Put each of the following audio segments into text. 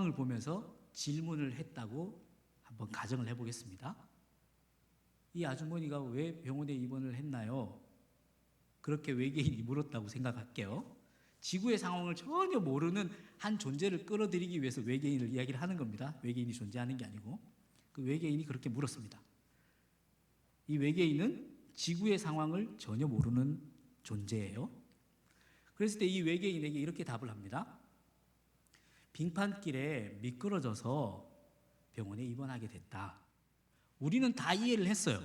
상황을 보면서 질문을 했다고 한번 가정을 해보겠습니다. 이 아주머니가 왜 병원에 입원을 했나요? 그렇게 외계인이 물었다고 생각할게요. 지구의 상황을 전혀 모르는 한 존재를 끌어들이기 위해서 외계인을 이야기를 하는 겁니다. 외계인이 존재하는 게 아니고. 그 외계인이 그렇게 물었습니다. 이 외계인은 지구의 상황을 전혀 모르는 존재예요. 그랬을 때 이 외계인에게 이렇게 답을 합니다. 빙판길에 미끄러져서 병원에 입원하게 됐다. 우리는 다 이해를 했어요.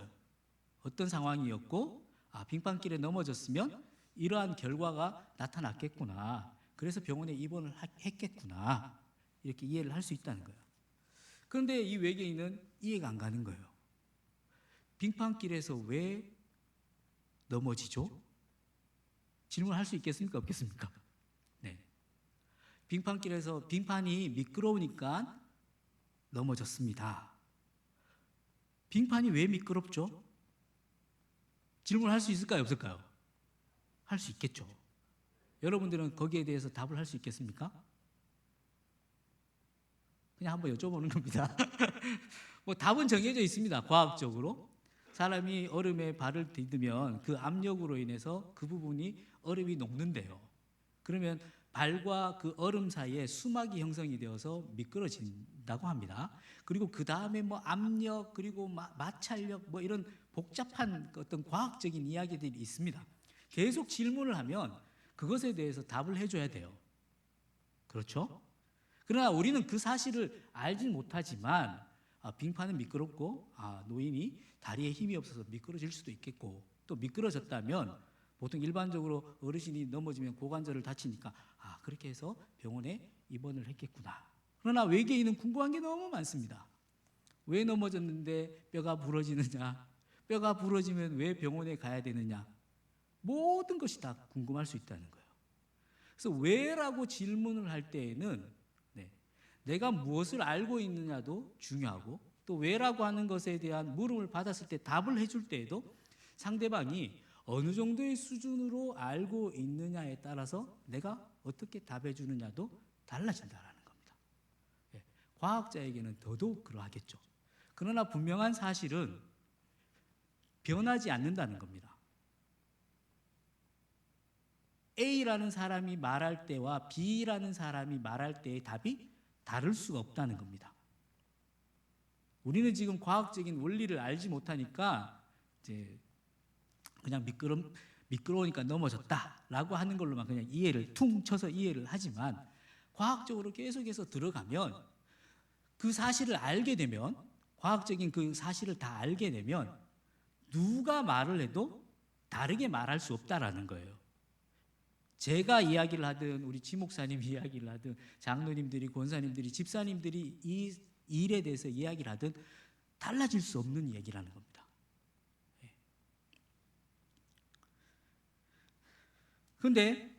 어떤 상황이었고, 빙판길에 넘어졌으면 이러한 결과가 나타났겠구나. 그래서 병원에 입원을 했겠구나. 이렇게 이해를 할 수 있다는 거예요. 그런데 이 외계인은 이해가 안 가는 거예요. 빙판길에서 왜 넘어지죠? 질문할 수 있겠습니까? 없겠습니까? 네. 빙판길에서 빙판이 미끄러우니까 넘어졌습니다. 빙판이 왜 미끄럽죠? 질문할 수 있을까요? 없을까요? 할 수 있겠죠. 여러분들은 거기에 대해서 답을 할 수 있겠습니까? 그냥 한번 여쭤보는 겁니다. 뭐 답은 정해져 있습니다. 과학적으로. 사람이 얼음에 발을 디디면 그 압력으로 인해서 그 부분이 얼음이 녹는데요. 그러면 발과 그 얼음 사이에 수막이 형성이 되어서 미끄러진다고 합니다. 그리고 그 다음에 뭐 압력 그리고 마찰력 뭐 이런 복잡한 어떤 과학적인 이야기들이 있습니다. 계속 질문을 하면 그것에 대해서 답을 해줘야 돼요. 그렇죠? 그러나 우리는 그 사실을 알지 못하지만 빙판은 미끄럽고 노인이 다리에 힘이 없어서 미끄러질 수도 있겠고 또 미끄러졌다면 보통 일반적으로 어르신이 넘어지면 고관절을 다치니까 그렇게 해서 병원에 입원을 했겠구나. 그러나 외계인은 궁금한 게 너무 많습니다. 왜 넘어졌는데 뼈가 부러지느냐? 뼈가 부러지면 왜 병원에 가야 되느냐? 모든 것이 다 궁금할 수 있다는 거예요. 그래서 왜라고 질문을 할 때에는 내가 무엇을 알고 있느냐도 중요하고 또 왜라고 하는 것에 대한 물음을 받았을 때 답을 해줄 때에도 상대방이 어느 정도의 수준으로 알고 있느냐에 따라서 내가 어떻게 답해 주느냐도 달라진다는 겁니다. 과학자에게는 더더욱 그러하겠죠. 그러나 분명한 사실은 변하지 않는다는 겁니다. A라는 사람이 말할 때와 B라는 사람이 말할 때의 답이 다를 수가 없다는 겁니다. 우리는 지금 과학적인 원리를 알지 못하니까 이제 그냥 미끄러우니까 넘어졌다라고 하는 걸로만 그냥 이해를 퉁 쳐서 이해를 하지만 과학적으로 계속해서 들어가면 그 사실을 알게 되면 과학적인 그 사실을 다 알게 되면 누가 말을 해도 다르게 말할 수 없다라는 거예요. 제가 이야기를 하든 우리 지목사님이 이야기를 하든 장로님들이 권사님들이 집사님들이 이 일에 대해서 이야기를 하든 달라질 수 없는 얘기라는 겁니다. 그런데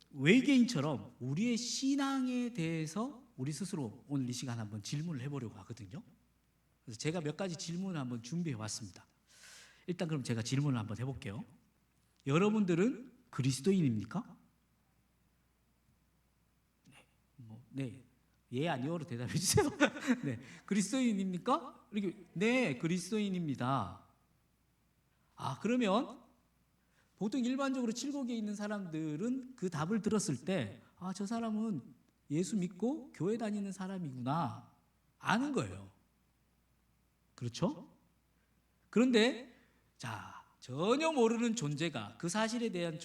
외계인처럼 우리의 신앙에 대해서 우리 스스로 오늘 이 시간 한번 질문을 해보려고 하거든요. 그래서 제가 몇 가지 질문을 한번 준비해 왔습니다. 일단 그럼 제가 질문을 한번 해볼게요. 여러분들은 그리스도인입니까? 네. 예, 아니오로 대답해 주세요. 네. 그리스도인입니까? 이렇게, 네, 그리스도인입니다. 그러면 보통 일반적으로 칠곡에 있는 사람들은 그 답을 들었을 때, 저 사람은 예수 믿고 교회 다니는 사람이구나. 아는 거예요. 그렇죠? 그런데, 전혀 모르는 존재가 그 사실에 대한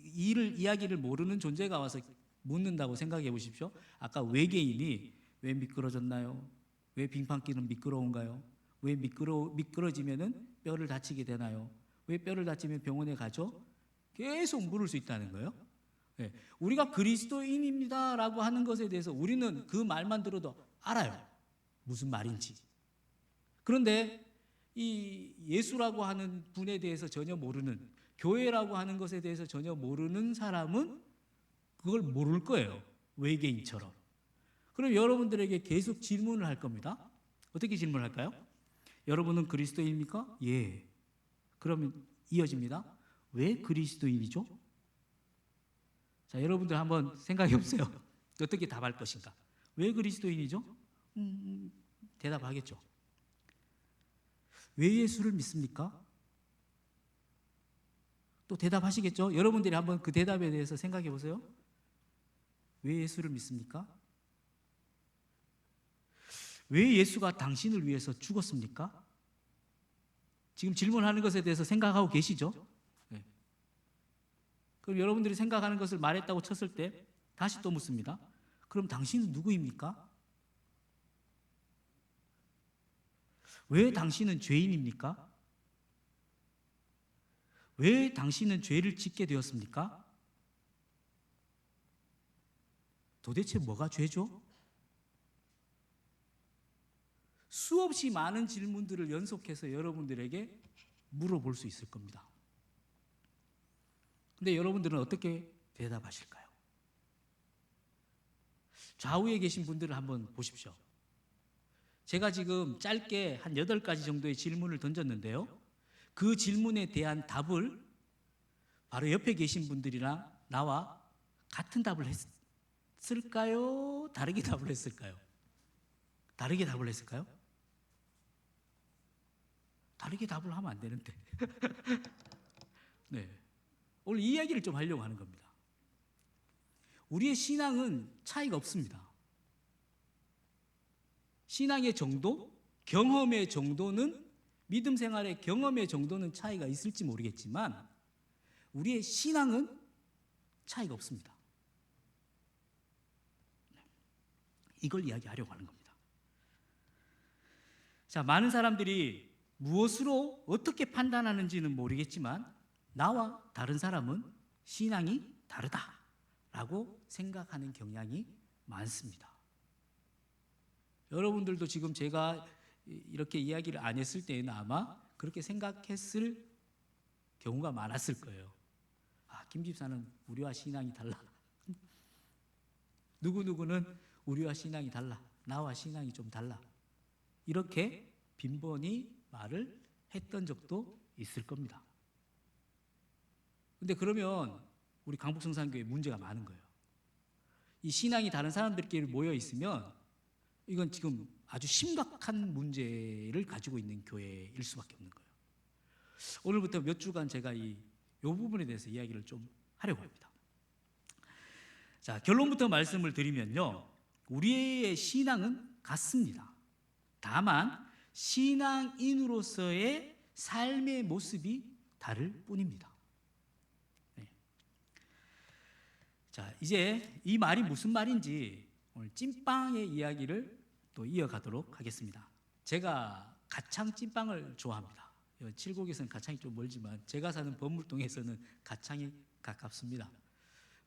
이야기를 모르는 존재가 와서 묻는다고 생각해 보십시오. 아까 외계인이 왜 미끄러졌나요? 왜 빙판길은 미끄러운가요? 왜 미끄러지면은 뼈를 다치게 되나요? 왜 뼈를 다치면 병원에 가죠? 계속 물을 수 있다는 거예요. 우리가 그리스도인입니다라고 하는 것에 대해서 우리는 그 말만 들어도 알아요. 무슨 말인지. 그런데 이 예수라고 하는 분에 대해서 전혀 모르는, 교회라고 하는 것에 대해서 전혀 모르는 사람은 그걸 모를 거예요. 외계인처럼. 그럼 여러분들에게 계속 질문을 할 겁니다. 어떻게 질문할까요? 여러분은 그리스도인입니까? 예. 그러면 이어집니다. 왜 그리스도인이죠? 자, 여러분들 한번 생각해 보세요. 어떻게 답할 것인가? 왜 그리스도인이죠? 대답하겠죠. 왜 예수를 믿습니까? 또 대답하시겠죠? 여러분들이 한번 그 대답에 대해서 생각해 보세요. 왜 예수를 믿습니까? 왜 예수가 당신을 위해서 죽었습니까? 지금 질문하는 것에 대해서 생각하고 계시죠? 네. 그럼 여러분들이 생각하는 것을 말했다고 쳤을 때 다시 또 묻습니다. 그럼 당신은 누구입니까? 왜 당신은 죄인입니까? 왜 당신은 죄를 짓게 되었습니까? 도대체 뭐가 죄죠? 수없이 많은 질문들을 연속해서 여러분들에게 물어볼 수 있을 겁니다. 근데 여러분들은 어떻게 대답하실까요? 좌우에 계신 분들을 한번 보십시오. 제가 지금 짧게 한 8가지 정도의 질문을 던졌는데요. 그 질문에 대한 답을 바로 옆에 계신 분들이랑 나와 같은 답을 했을까요? 다르게 답을 했을까요? 다르게 답을 했을까요? 다르게 답을 하면 안 되는데. 네. 오늘 이 이야기를 좀 하려고 하는 겁니다. 우리의 신앙은 차이가 없습니다. 신앙의 정도, 경험의 정도는, 믿음 생활의 경험의 정도는 차이가 있을지 모르겠지만 우리의 신앙은 차이가 없습니다. 이걸 이야기하려고 하는 겁니다. 자, 많은 사람들이 무엇으로 어떻게 판단하는지는 모르겠지만 나와 다른 사람은 신앙이 다르다라고 생각하는 경향이 많습니다. 여러분들도 지금 제가 이렇게 이야기를 안 했을 때에는 아마 그렇게 생각했을 경우가 많았을 거예요. 아, 김 집사는 우리와 신앙이 달라. 누구누구는 우리와 신앙이 달라. 나와 신앙이 좀 달라. 이렇게 빈번히 말을 했던 적도 있을 겁니다. 근데 그러면 우리 강북성산교회에 문제가 많은 거예요. 이 신앙이 다른 사람들끼리 모여 있으면 이건 지금 아주 심각한 문제를 가지고 있는 교회일 수밖에 없는 거예요. 오늘부터 몇 주간 제가 이 부분에 대해서 이야기를 좀 하려고 합니다. 자, 결론부터 말씀을 드리면요. 우리의 신앙은 같습니다. 다만 신앙인으로서의 삶의 모습이 다를 뿐입니다. 네. 자, 이제 이 말이 무슨 말인지 오늘 찐빵의 이야기를 또 이어가도록 하겠습니다. 제가 가창 찐빵을 좋아합니다. 칠곡에서는 가창이 좀 멀지만 제가 사는 범물동에서는 가창이 가깝습니다.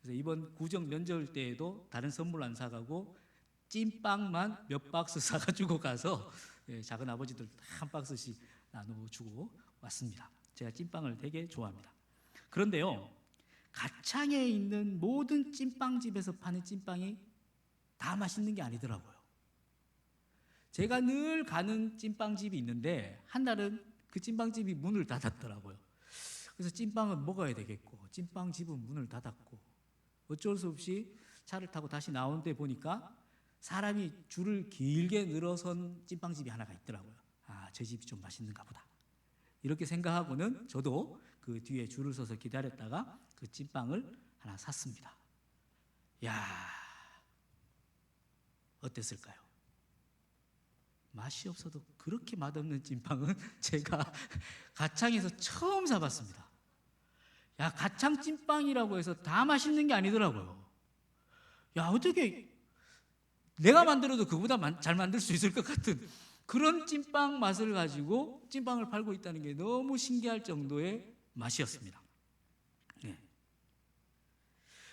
그래서 이번 구정 면접 때에도 다른 선물 안 사가고 찐빵만 몇 박스 사가지고 가서 작은 아버지들 한 박스씩 나눠주고 왔습니다. 제가 찐빵을 되게 좋아합니다. 그런데요, 가창에 있는 모든 찐빵집에서 파는 찐빵이 다 맛있는 게 아니더라고요. 제가 늘 가는 찐빵집이 있는데 한 날은 그 찐빵집이 문을 닫았더라고요. 그래서 찐빵은 먹어야 되겠고 찐빵집은 문을 닫았고 어쩔 수 없이 차를 타고 다시 나오는데 보니까 사람이 줄을 길게 늘어선 찐빵집이 하나가 있더라고요. 아, 저 집이 좀 맛있는가 보다. 이렇게 생각하고는 저도 그 뒤에 줄을 서서 기다렸다가 그 찐빵을 하나 샀습니다. 야, 어땠을까요? 맛이 없어도 그렇게 맛없는 찐빵은 제가 가창에서 처음 사봤습니다. 야, 가창 찐빵이라고 해서 다 맛있는 게 아니더라고요. 야, 어떻게 내가 만들어도 그보다 잘 만들 수 있을 것 같은 그런 찐빵 맛을 가지고 찐빵을 팔고 있다는 게 너무 신기할 정도의 맛이었습니다. 네.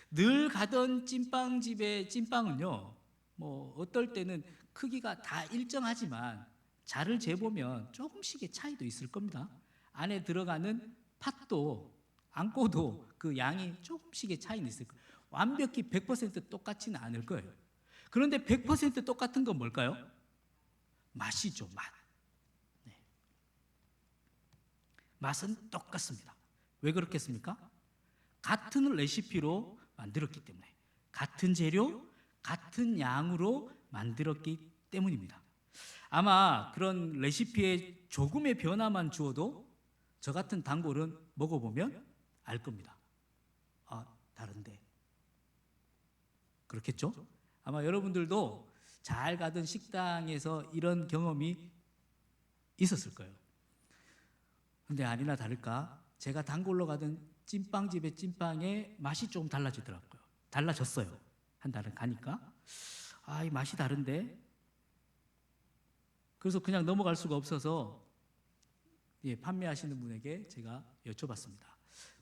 늘 가던 찐빵집의 찐빵은요, 뭐 어떨 때는 크기가 다 일정하지만 자를 재보면 조금씩의 차이도 있을 겁니다. 안에 들어가는 팥도 안고도 그 양이 조금씩의 차이는 있을 거예요. 완벽히 100% 똑같지는 않을 거예요. 그런데 100% 똑같은 건 뭘까요? 맛이죠, 맛. 네. 맛은 똑같습니다. 왜 그렇겠습니까? 같은 레시피로 만들었기 때문에, 같은 재료, 같은 양으로 만들었기 때문입니다. 아마 그런 레시피에 조금의 변화만 주어도 저 같은 단골은 먹어보면 알 겁니다. 아, 다른데. 그렇겠죠? 아마 여러분들도 잘 가던 식당에서 이런 경험이 있었을 거예요. 근데 아니나 다를까 제가 단골로 가던 찐빵집의 찐빵의 맛이 조금 달라지더라고요. 달라졌어요. 한 달은 가니까 이 맛이 다른데. 그래서 그냥 넘어갈 수가 없어서 판매하시는 분에게 제가 여쭤봤습니다.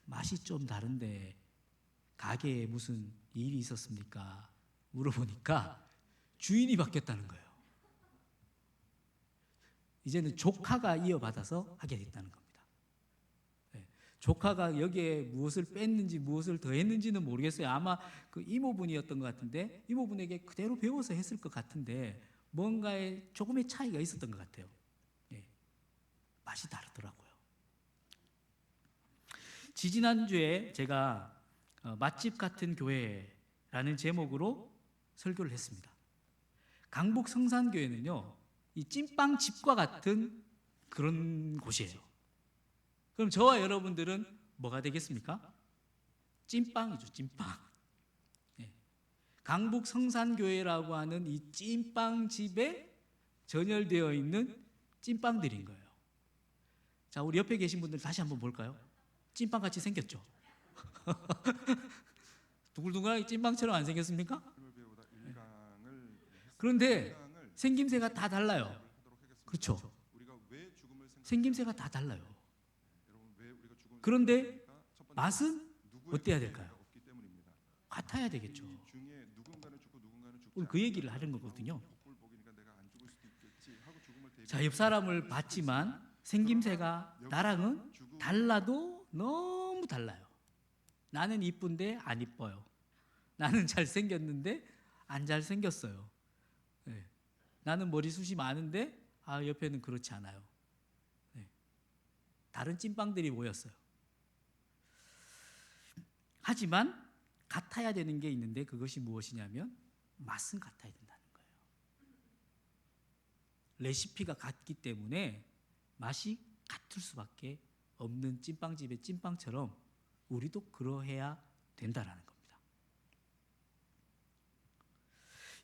맛이 좀 다른데 가게에 무슨 일이 있었습니까? 물어보니까 주인이 바뀌었다는 거예요. 이제는 조카가 이어받아서 하게 됐다는 겁니다. 조카가 여기에 무엇을 뺐는지 무엇을 더했는지는 모르겠어요. 아마 그 이모분이었던 것 같은데 이모분에게 그대로 배워서 했을 것 같은데 뭔가에 조금의 차이가 있었던 것 같아요. 맛이 다르더라고요. 지지난주에 제가 맛집 같은 교회라는 제목으로 설교를 했습니다. 강북 성산교회는요, 이 찐빵집과 같은 그런 곳이에요. 그럼 저와 여러분들은 뭐가 되겠습니까? 찐빵이죠, 찐빵. 강북 성산교회라고 하는 이 찐빵집에 전열되어 있는 찐빵들인 거예요. 자, 우리 옆에 계신 분들 다시 한번 볼까요? 찐빵같이 생겼죠? 두글두글하게 찐빵처럼 안 생겼습니까? 그런데 생김새가 다 달라요. 그렇죠? 생김새가 다 달라요. 그런데 맛은 어때야 될까요? 같아야 되겠죠. 오늘 그 얘기를 하는 거거든요. 자, 옆 사람을 봤지만 생김새가 나랑은 달라도 너무 달라요. 나는 이쁜데 안 이뻐요. 나는 잘생겼는데 안 잘생겼어요. 나는 머리숱이 많은데 옆에는 그렇지 않아요. 다른 찐빵들이 모였어요. 하지만 같아야 되는 게 있는데 그것이 무엇이냐면 맛은 같아야 된다는 거예요. 레시피가 같기 때문에 맛이 같을 수밖에 없는 찐빵집의 찐빵처럼 우리도 그러해야 된다라는 겁니다.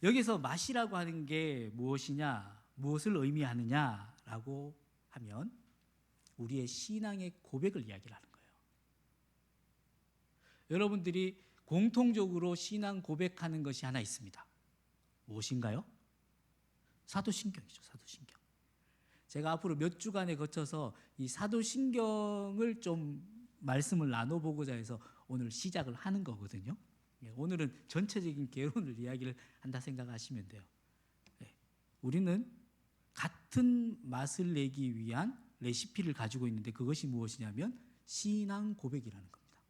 여기서 맛이라고 하는 게 무엇이냐, 무엇을 의미하느냐라고 하면 우리의 신앙의 고백을 이야기를 하는 거예요. 여러분들이 공통적으로 신앙 고백하는 것이 하나 있습니다. 무엇인가요? 사도신경이죠. 사도신경. 제가 앞으로 몇 주간에 거쳐서 이 사도신경을 좀 말씀을 나눠보고자 해서 오늘 시작을 하는 거거든요. 오늘은 전체적인 개론을 이야기를 한다 생각하시면 돼요. 우리는 같은 맛을 내기 위한 레시피를 가지고 있는데 그것이 무엇이냐면 신앙 고백이라는 겁니다.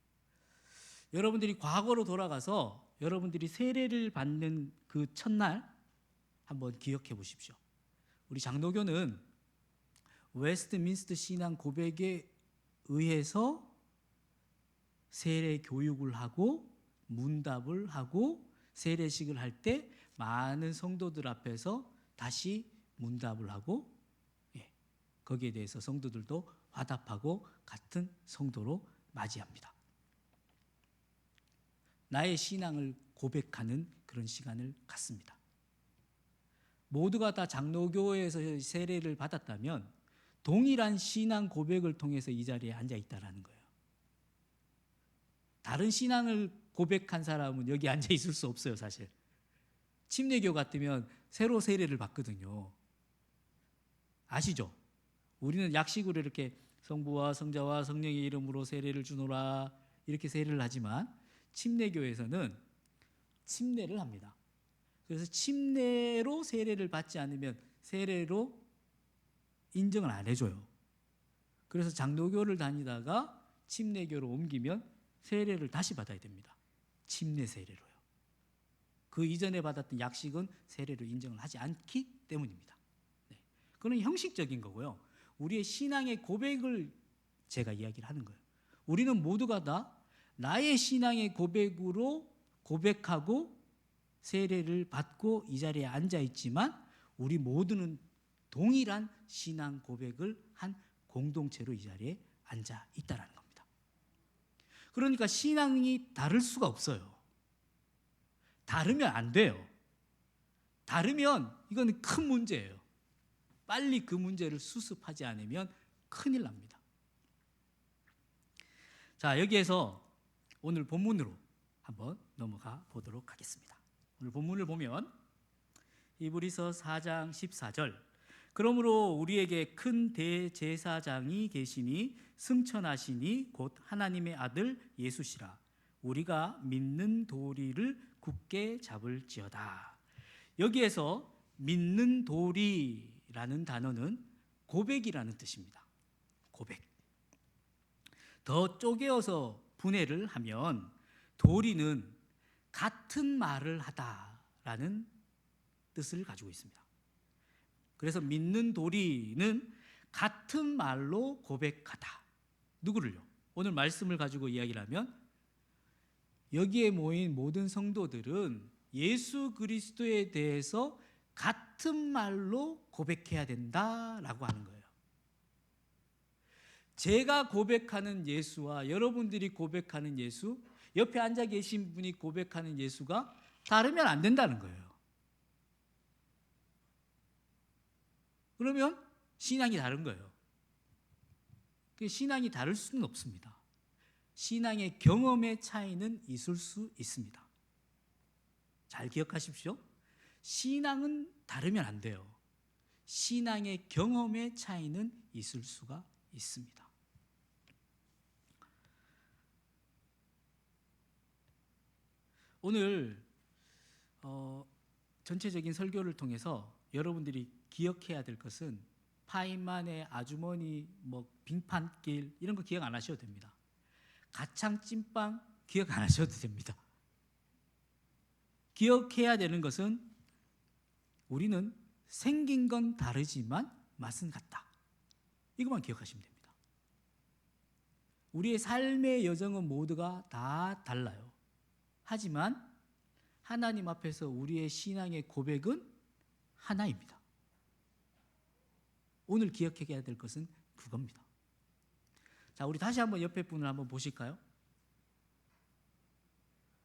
여러분들이 과거로 돌아가서 여러분들이 세례를 받는 그 첫날 한번 기억해 보십시오. 우리 장로교는 웨스트민스터 신앙 고백에 의해서 세례 교육을 하고 문답을 하고 세례식을 할 때 많은 성도들 앞에서 다시 문답을 하고 거기에 대해서 성도들도 화답하고 같은 성도로 맞이합니다. 나의 신앙을 고백하는 그런 시간을 갖습니다. 모두가 다 장로교회에서 세례를 받았다면 동일한 신앙 고백을 통해서 이 자리에 앉아 있다라는 거예요. 다른 신앙을 고백한 사람은 여기 앉아 있을 수 없어요, 사실. 침례교 같으면 새로 세례를 받거든요. 아시죠? 우리는 약식으로 이렇게 성부와 성자와 성령의 이름으로 세례를 주노라 이렇게 세례를 하지만 침례교에서는 침례를 합니다. 그래서 침례로 세례를 받지 않으면 세례로 인정을 안 해줘요. 그래서 장로교를 다니다가 침례교로 옮기면 세례를 다시 받아야 됩니다. 침례 세례로요. 그 이전에 받았던 약식은 세례로 인정을 하지 않기 때문입니다. 그건 형식적인 거고요. 우리의 신앙의 고백을 제가 이야기를 하는 거예요. 우리는 모두가 다 나의 신앙의 고백으로 고백하고 세례를 받고 이 자리에 앉아 있지만 우리 모두는 동일한 신앙 고백을 한 공동체로 이 자리에 앉아 있다라는 겁니다. 그러니까 신앙이 다를 수가 없어요. 다르면 안 돼요. 다르면 이건 큰 문제예요. 빨리 그 문제를 수습하지 않으면 큰일 납니다. 자, 여기에서 오늘 본문으로 한번 넘어가 보도록 하겠습니다. 오늘 본문을 보면 히브리서 4장 14절, 그러므로 우리에게 큰 대제사장이 계시니 승천하시니 곧 하나님의 아들 예수시라. 우리가 믿는 도리를 굳게 잡을지어다. 여기에서 믿는 도리라는 단어는 고백이라는 뜻입니다. 고백. 더 쪼개어서 분해를 하면 도리는 같은 말을 하다라는 뜻을 가지고 있습니다. 그래서 믿는 도리는 같은 말로 고백하다. 누구를요? 오늘 말씀을 가지고 이야기를 하면 여기에 모인 모든 성도들은 예수 그리스도에 대해서 같은 말로 고백해야 된다라고 하는 거예요. 제가 고백하는 예수와 여러분들이 고백하는 예수, 옆에 앉아 계신 분이 고백하는 예수가 다르면 안 된다는 거예요. 그러면 신앙이 다른 거예요. 신앙이 다를 수는 없습니다. 신앙의 경험의 차이는 있을 수 있습니다. 잘 기억하십시오. 신앙은 다르면 안 돼요. 신앙의 경험의 차이는 있을 수가 있습니다. 오늘 전체적인 설교를 통해서 여러분들이 기억해야 될 것은 파인만의 아주머니, 빙판길 이런 거 기억 안 하셔도 됩니다. 가창 찐빵 기억 안 하셔도 됩니다. 기억해야 되는 것은 우리는 생긴 건 다르지만 맛은 같다. 이것만 기억하시면 됩니다. 우리의 삶의 여정은 모두가 다 달라요. 하지만 하나님 앞에서 우리의 신앙의 고백은 하나입니다. 오늘 기억해야 될 것은 그겁니다. 자, 우리 다시 한번 옆에 분을 한번 보실까요?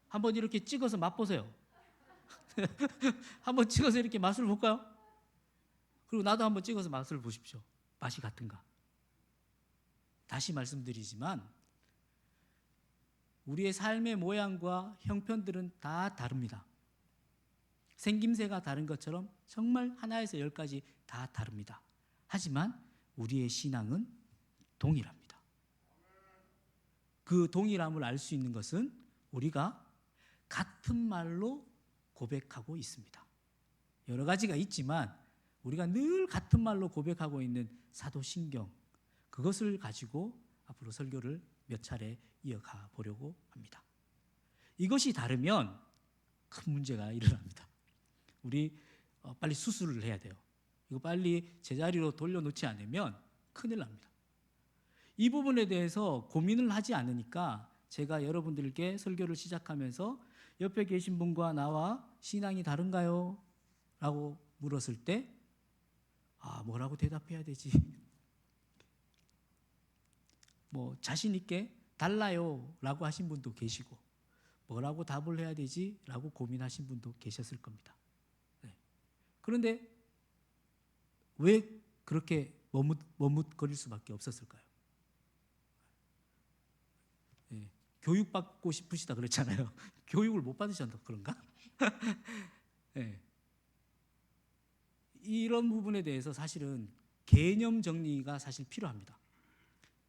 한번 이렇게 찍어서 맛보세요. 한번 찍어서 이렇게 맛을 볼까요? 그리고 나도 한번 찍어서 맛을 보십시오. 맛이 같은가? 다시 말씀드리지만 우리의 삶의 모양과 형편들은 다 다릅니다. 생김새가 다른 것처럼 정말 하나에서 열까지 다 다릅니다. 하지만 우리의 신앙은 동일합니다. 그 동일함을 알 수 있는 것은 우리가 같은 말로 고백하고 있습니다. 여러 가지가 있지만 우리가 늘 같은 말로 고백하고 있는 사도신경, 그것을 가지고 앞으로 설교를 몇 차례 이어가 보려고 합니다. 이것이 다르면 큰 문제가 일어납니다. 우리 빨리 수술을 해야 돼요. 이거 빨리 제자리로 돌려놓지 않으면 큰일 납니다. 이 부분에 대해서 고민을 하지 않으니까 제가 여러분들께 설교를 시작하면서 옆에 계신 분과 나와 신앙이 다른가요? 라고 물었을 때 뭐라고 대답해야 되지? 자신 있게 달라요 라고 하신 분도 계시고 뭐라고 답을 해야 되지? 라고 고민하신 분도 계셨을 겁니다. 네. 그런데 왜 그렇게 머뭇거릴 수밖에 없었을까요? 네. 교육받고 싶으시다 그랬잖아요. 교육을 못 받으셨나 그런가? 네. 이런 부분에 대해서 사실은 개념 정리가 사실 필요합니다.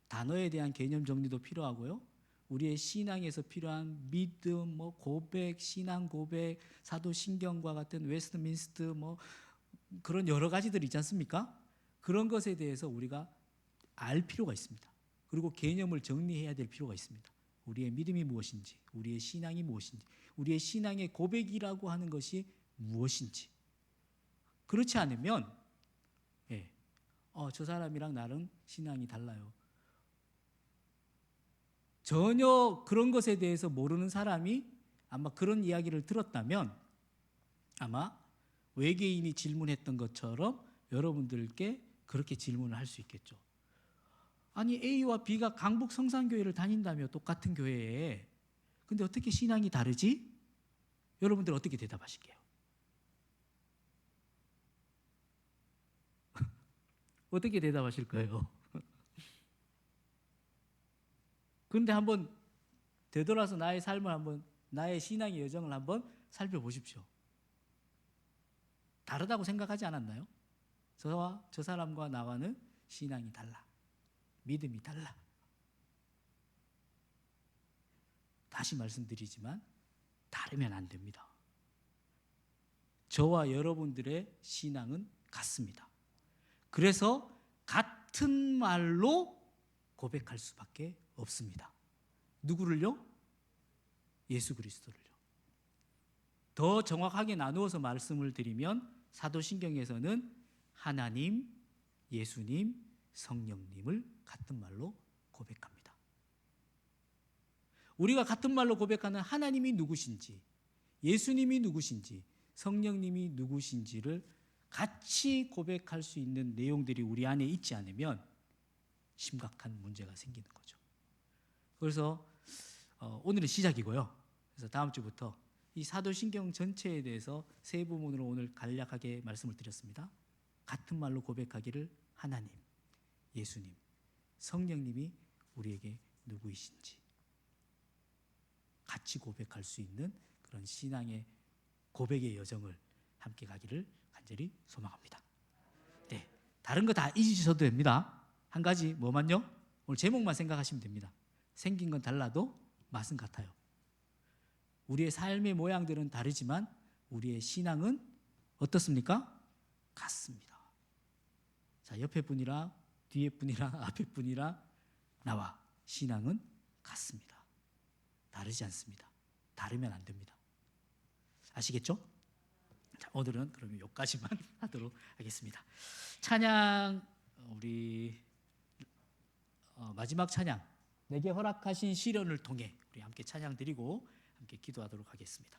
단어에 대한 개념 정리도 필요하고요. 우리의 신앙에서 필요한 믿음, 고백, 신앙 고백, 사도신경과 같은 웨스트민스트 그런 여러 가지들 있지 않습니까? 그런 것에 대해서 우리가 알 필요가 있습니다. 그리고 개념을 정리해야 될 필요가 있습니다. 우리의 믿음이 무엇인지, 우리의 신앙이 무엇인지, 우리의 신앙의 고백이라고 하는 것이 무엇인지. 그렇지 않으면 저 사람이랑 나랑 신앙이 달라요. 전혀 그런 것에 대해서 모르는 사람이 아마 그런 이야기를 들었다면 아마 외계인이 질문했던 것처럼 여러분들께 그렇게 질문을 할 수 있겠죠. 아니 A와 B가 강북 성산교회를 다닌다며 똑같은 교회에 근데 어떻게 신앙이 다르지? 여러분들 어떻게 대답하실게요? 어떻게 대답하실 거예요? 그런데 한번 되돌아서 나의 삶을 한번 나의 신앙의 여정을 한번 살펴보십시오. 다르다고 생각하지 않았나요? 저와 저 사람과 나와는 신앙이 달라. 믿음이 달라. 다시 말씀드리지만 다르면 안 됩니다. 저와 여러분들의 신앙은 같습니다. 그래서 같은 말로 고백할 수밖에 없습니다. 누구를요? 예수 그리스도를요. 더 정확하게 나누어서 말씀을 드리면 사도신경에서는 하나님, 예수님, 성령님을 같은 말로 고백합니다. 우리가 같은 말로 고백하는 하나님이 누구신지, 예수님이 누구신지, 성령님이 누구신지를 같이 고백할 수 있는 내용들이 우리 안에 있지 않으면 심각한 문제가 생기는 거죠. 그래서 오늘은 시작이고요. 그래서 다음 주부터 이 사도신경 전체에 대해서 세 부분으로 오늘 간략하게 말씀을 드렸습니다. 같은 말로 고백하기를 하나님, 예수님, 성령님이 우리에게 누구이신지 같이 고백할 수 있는 그런 신앙의 고백의 여정을 함께 가기를 간절히 소망합니다. 네, 다른 거 다 잊으셔도 됩니다. 한 가지 뭐만요? 오늘 제목만 생각하시면 됩니다. 생긴 건 달라도 맛은 같아요. 우리의 삶의 모양들은 다르지만 우리의 신앙은 어떻습니까? 같습니다. 자, 옆에 분이랑 뒤에 분이랑 앞에 분이랑 나와 신앙은 같습니다. 다르지 않습니다. 다르면 안 됩니다. 아시겠죠? 자, 오늘은 그러면 여기까지만 하도록 하겠습니다. 찬양 우리 마지막 찬양 내게 허락하신 시련을 통해 우리 함께 찬양 드리고 함께 기도하도록 하겠습니다.